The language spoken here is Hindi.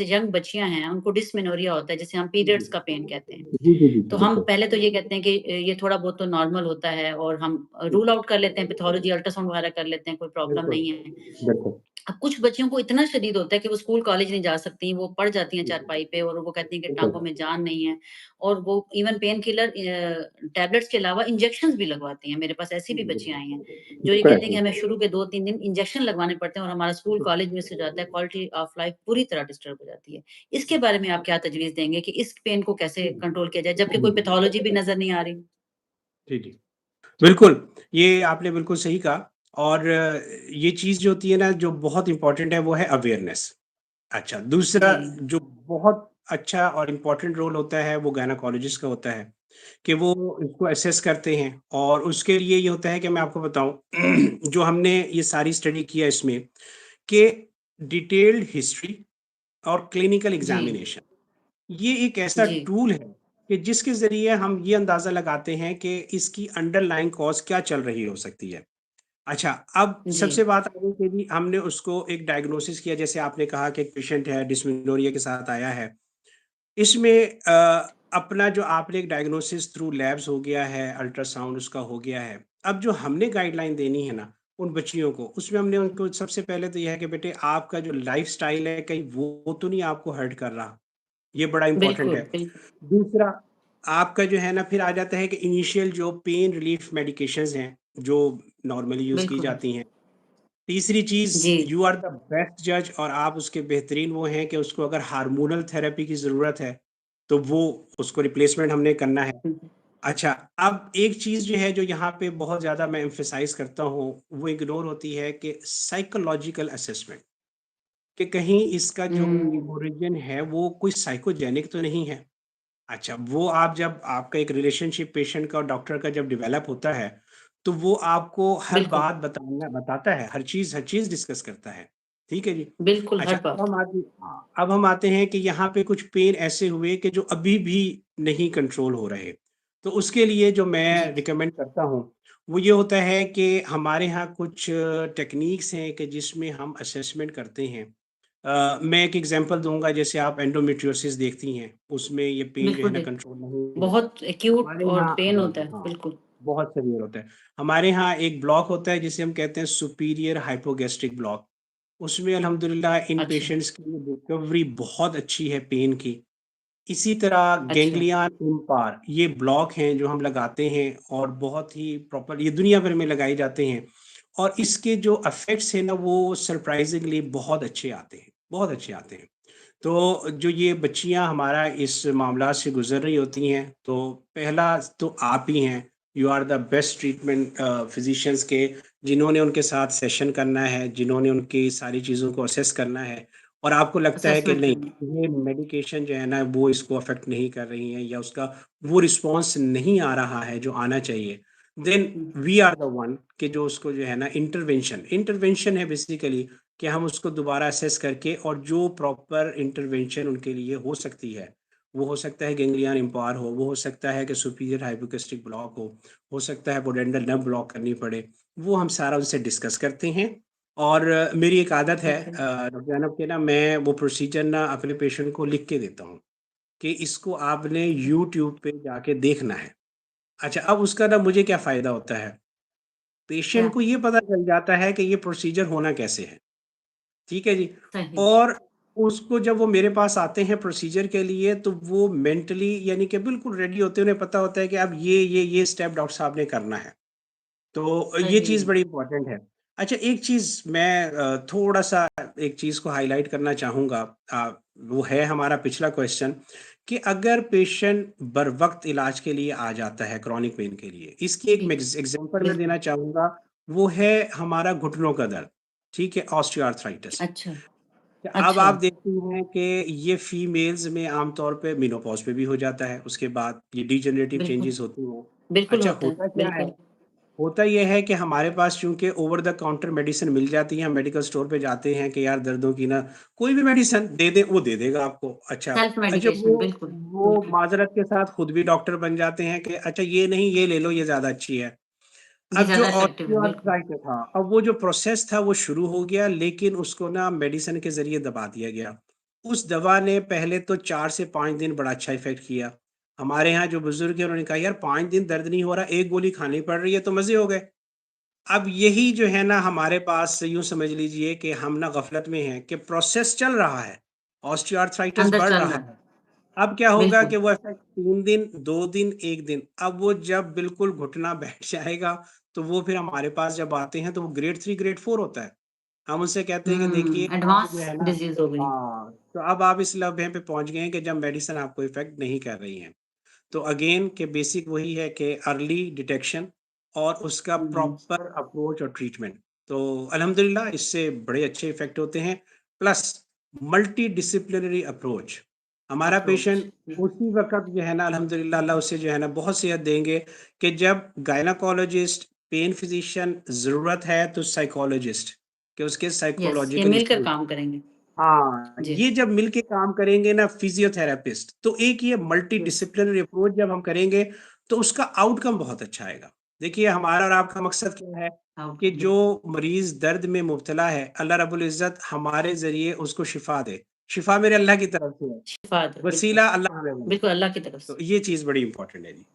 यंग बच्चियाँ हैं, उनको डिस्मेनोरिया होता है, जिसे हम जी, पीरियड्स का पेन कहते हैं। जी, जी, जी, तो हम बिल्कुल। पहले तो ये कहते हैं कि ये थोड़ा बहुत तो नॉर्मल होता है और हम हुँ, रूल आउट कर लेते हैं, पैथोलॉजी, अल्ट्रासाउंड वगैरह कर लेते हैं, कोई प्रॉब्लम बिल्कुल, नहीं है। बिल्कुल। अब कुछ बच्चियों को इतना शदीद होता है कि वो स्कूल, कॉलेज नहीं जा सकती, वो पड़ जाती हैं जी, चारपाई पे और वो कहती हैं कि बिल्कुल, टाँगों में जान नहीं है और वो इवन पेन किलर टैबलेट्स के अलावा इंजेक्शंस भी लगवाती हैं। मेरे पास ऐसी भी बच्चियाँ आई हैं, जो ये कहती हैं कि करेक्ट। हमें शुरू के 2-3 दिन इंजेक्शन लगवाने पड़ते हैं और हमारा स्कूल, कॉलेज मिस हो जाता है, क्वालिटी ऑफ लाइफ पूरी तरह डिस्टर्ब हो जाती है। इसके बारे में आप क्या तजवीज़ देंगे कि इस पेन को कैसे कंट्रोल किया जाए, जबकि कोई पैथोलॉजी भी नज़र नहीं आ रही? जी, जी। बिल्कुल, ये आपने बिल्कुल सही कहा और ये चीज़ जो होती है ना जो बहुत इम्पोर्टेंट है वो है अवेयरनेस। अच्छा, दूसरा जी, जो बहुत अच्छा और इम्पोर्टेंट रोल होता है वो गायनेकोलॉजिस्ट का होता है, कि वो इसको असेस करते हैं और उसके लिए ये होता है कि मैं आपको बताऊँ जो हमने ये सारी स्टडी किया इसमें कि डिटेल्ड हिस्ट्री और क्लिनिकल जी, एग्ज़ामिनेशन ये एक ऐसा जी, टूल है कि जिसके ज़रिए हम ये अंदाज़ा लगाते हैं कि इसकी अंडरलाइंग कॉज़ क्या चल रही हो सकती है। अच्छा, अब जी, सबसे बात आ गई कि जी हमने उसको एक डायग्नोसिस किया जैसे आपने कहा कि एक पेशेंट है डिस्मेनोरिया के साथ आया है। इसमें अपना जो आपने एक डायग्नोसिस थ्रू लैब्स हो गया है, अल्ट्रासाउंड उसका हो गया है। अब जो हमने गाइडलाइन देनी है ना, उन बच्चियों को, उसमें हमने उनको सबसे पहले तो ये है कि बेटे आपका जो लाइफ़स्टाइल है कहीं वो तो नहीं आपको हर्ट कर रहा? ये बड़ा इम्पोर्टेंट बिल्कुल, है। बिल्कुल। दूसरा आपका जो है ना फिर आ जाता है कि इनिशियल जो पेन रिलीफ मेडिकेशंस हैं, जो नॉर्मली यूज़ की बिल्कुल, जाती हैं। तीसरी चीज़ जी। यू आर द बेस्ट जज और आप उसके बेहतरीन वो हैं कि उसको अगर हार्मोनल थेरेपी की ज़रूरत है, तो वो उसको रिप्लेसमेंट हमने करना है। हुँ, अच्छा, अब एक चीज़ जो है जो यहाँ पे बहुत ज़्यादा मैं एम्फसाइज़ करता हूँ, वो इग्नोर होती है कि साइकोलॉजिकल असेसमेंट कि कहीं इसका जो हुँ, ओरिजिन है वो कोई साइकोजेनिक तो नहीं है। अच्छा, वो आप जब आपका एक रिलेशनशिप पेशेंट का और डॉक्टर का जब डेवलप होता है, तो वो आपको हर बिल्कुल, बात बताता है, हर चीज़ डिस्कस करता है। ठीक है जी? बिल्कुल, अच्छा, हर बात। अब हम आते हैं कि यहाँ पे कुछ पेन ऐसे हुए कि जो अभी भी नहीं कंट्रोल हो रहे। तो उसके लिए जो मैं जी, रिकमेंड करता हूँ, वो ये होता है कि हमारे यहाँ कुछ टेक्नीक्स हैं कि जिसमें हम असेसमेंट करते हैं। मैं एक एग्ज़ाम्पल दूँगा जैसे आप एंडोमेट्रियोसिस देखती हैं, उसमें ये पेन जो है बिल्कुल, ना बिल्कुल। कंट्रोल नहीं होता। बहुत एक्यूट हमारे और यहाँ पेन होता हाँ, है, हाँ, बिल्कुल। बहुत सीवियर होता है। हमारे यहाँ एक ब्लॉक होता है जिसे हम कहते हैं सुपीरियर हाइपोगैस्ट्रिक ब्लॉक। उसमें अल्हम्दुलिल्लाह इन अच्छा, पेशेंट्स की रिकवरी बहुत अच्छी है पेन की। इसी तरह अच्छा, गैंग्लियन इम्पार ये ब्लॉक हैं जो हम लगाते हैं और बहुत ही प्रॉपर ये दुनिया भर में लगाए जाते हैं और इसके जो इफ़ेक्ट्स हैं ना वो सरप्राइज़िंगली बहुत अच्छे आते हैं, बहुत अच्छे आते हैं। तो जो ये बच्चियाँ हमारा इस मामला से गुज़र रही होती हैं, तो पहला तो आप ही हैं, you are the best treatment physicians के जिन्होंने उनके साथ सेशन करना है, जिन्होंने उनकी सारी चीज़ों को असेस करना है और आपको लगता है कि असेसमेंट नहीं, करनी। ये मेडिकेशन जो है ना वो इसको अफ़ेक्ट नहीं कर रही है या उसका वो रिस्पॉन्स नहीं आ रहा है जो आना चाहिए, then hmm, we are the one कि जो उसको जो है ना इंटरवेंशन है बेसिकली कि हम उसको दोबारा असेस करके और जो प्रॉपर इंटरवेंशन उनके लिए हो सकती है, वो हो सकता है गैंग्लियन इम्पायर हो, वो हो सकता है कि सुपीरियर हाइपोगैस्ट्रिक ब्लॉक हो सकता है पोडेंडल नर्व ब्लॉक करनी पड़े, वो हम सारा उनसे डिस्कस करते हैं और मेरी एक आदत है ओके, डॉक्टर ज़ैनब कि ना मैं वो प्रोसीजर ना अपने पेशेंट को लिख के देता हूँ, कि इसको आपने यूट्यूब पे जाके देखना है। अच्छा, अब उसका ना मुझे क्या फ़ायदा होता है, क्या? पेशेंट को ये पता चल जाता है कि ये प्रोसीजर होना कैसे है। ठीक है जी। सही, और उसको जब वो मेरे पास आते हैं प्रोसीजर के लिए तो वो मेंटली यानी कि बिल्कुल रेडी होते हैं, उन्हें पता होता है कि अब ये स्टेप डॉक्टर साहब ने करना है। तो ये सही, चीज़ बड़ी इम्पोर्टेंट है। अच्छा एक चीज़ मैं थोड़ा-सा एक चीज़ को हाइलाइट करना चाहूँगा वो है हमारा पिछला क्वेश्चन कि अगर पेशेंट बरवक़्त इलाज के लिए आ जाता है क्रॉनिक पेन के लिए, इसकी एक जी, मैं एग्ज़ाम्पल मैं बिल्कुल। देना चाहूँगा, वो है हमारा घुटनों का दर्द, ठीक है? ऑस्टियोआर्थराइटिस। अच्छा, अब अच्छा, आप देखती हैं कि ये फीमेल्स में आमतौर पे मेनोपॉज़ पे भी हो जाता है, उसके बाद ये डिजेनरेटिव बिल्कुल, चेंजेज़ होती हैं। बिल्कुल अच्छा होता है, होता क्या है? बिल्कुल। होता ये है कि हमारे पास चूँकि ओवर द काउंटर मेडिसिन मिल जाती है, हम मेडिकल स्टोर पे जाते हैं कि यार दर्दों की ना कोई भी मेडिसिन दे दे, वो दे देगा आपको। अच्छा, सेल्फ अच्छा मेडिकेशन बिल्कुल, वो बिल्कुल। माज़रत के साथ खुद भी डॉक्टर बन जाते हैं कि अच्छा ये नहीं, ये ले लो, ये ज़्यादा अच्छी है। ये अब जो ज़्यादा इफ़ेक्टिव है, बिल्कुल। ऑस्टियोआर्थराइटिस था, अब वो जो प्रोसेस था वो शुरू हो गया लेकिन उसको ना मेडिसिन के ज़रिए दबा दिया गया। उस दवा ने पहले तो 4 से 5 दिन बड़ा अच्छा इफ़ेक्ट किया। हमारे यहाँ जो बुज़ुर्ग हैं उन्होंने कहा यार 5 दिन दर्द नहीं हो रहा, 1 गोली खानी पड़ रही है तो मज़े हो गए। अब यही जो है ना हमारे पास यूँ समझ लीजिए कि हम ना ग़फ़लत में हैं कि प्रोसेस चल रहा है, ऑस्टियोआर्थराइटिस अंदर बढ़ चल रहा रहा है। है। अब क्या होगा बिल्कुल। कि वो इफ़ेक्ट 3 दिन, 2 दिन, 1 दिन, अब वो जब बिल्कुल घुटना बैठ जाएगा, तो वो फिर हमारे पास जब आते हैं तो वो ग्रेड 3, ग्रेड 4 होता है। हम उनसे कहते हैं कि देखिए आप एडवांस जो है ना डिज़ीज़ हो गई। हाँ, तो अब आप इस लम्हे पे पहुँच गए हैं कि जब मेडिसिन आपको इफ़ेक्ट नहीं कर रही है। तो अगेन कि बेसिक वही है कि अर्ली डिटेक्शन और उसका हुँ, प्रॉपर अप्रोच और ट्रीटमेंट। तो अल्हम्दुलिल्लाह इससे बड़े अच्छे इफ़ेक्ट होते हैं, प्लस मल्टी डिसिप्लिनरी अप्रोच। हमारा अप्रोच। पेशेंट उसी वक़्त जो है ना अल्हम्दुलिल्लाह अल्लाह उसे जो है ना बहुत सेहत देंगे कि जब गायनेकोलॉजिस्ट, पेन फिजिशियन ज़रूरत है तो साइकोलॉजिस्ट कि उसके यस, ये साइकोलॉजिकल मिलकर इश्यूज़ काम करेंगे। हाँ, जी। ये जब मिलके काम करेंगे ना फिज़ियोथेरेपिस्ट, तो एक ये मल्टी यस, डिसिप्लिनरी अप्रोच जब हम करेंगे, तो उसका आउटकम बहुत अच्छा आएगा। देखिए हमारा और आपका मकसद क्या है कि आउटकम जो बिल्कुल। मरीज़ दर्द में मुब्तला है, अल्लाह रब्बुल इज़्ज़त हमारे ज़रिए उसको शिफ़ा दे। शिफ़ा मेरे अल्लाह की तरफ से है, शिफ़ा दे, बिल्कुल। वसीला अल्लाह हमें बना। बिल्कुल, अल्लाह की तरफ तो से। ये चीज़ बड़ी इम्पोर्टेंट है जी।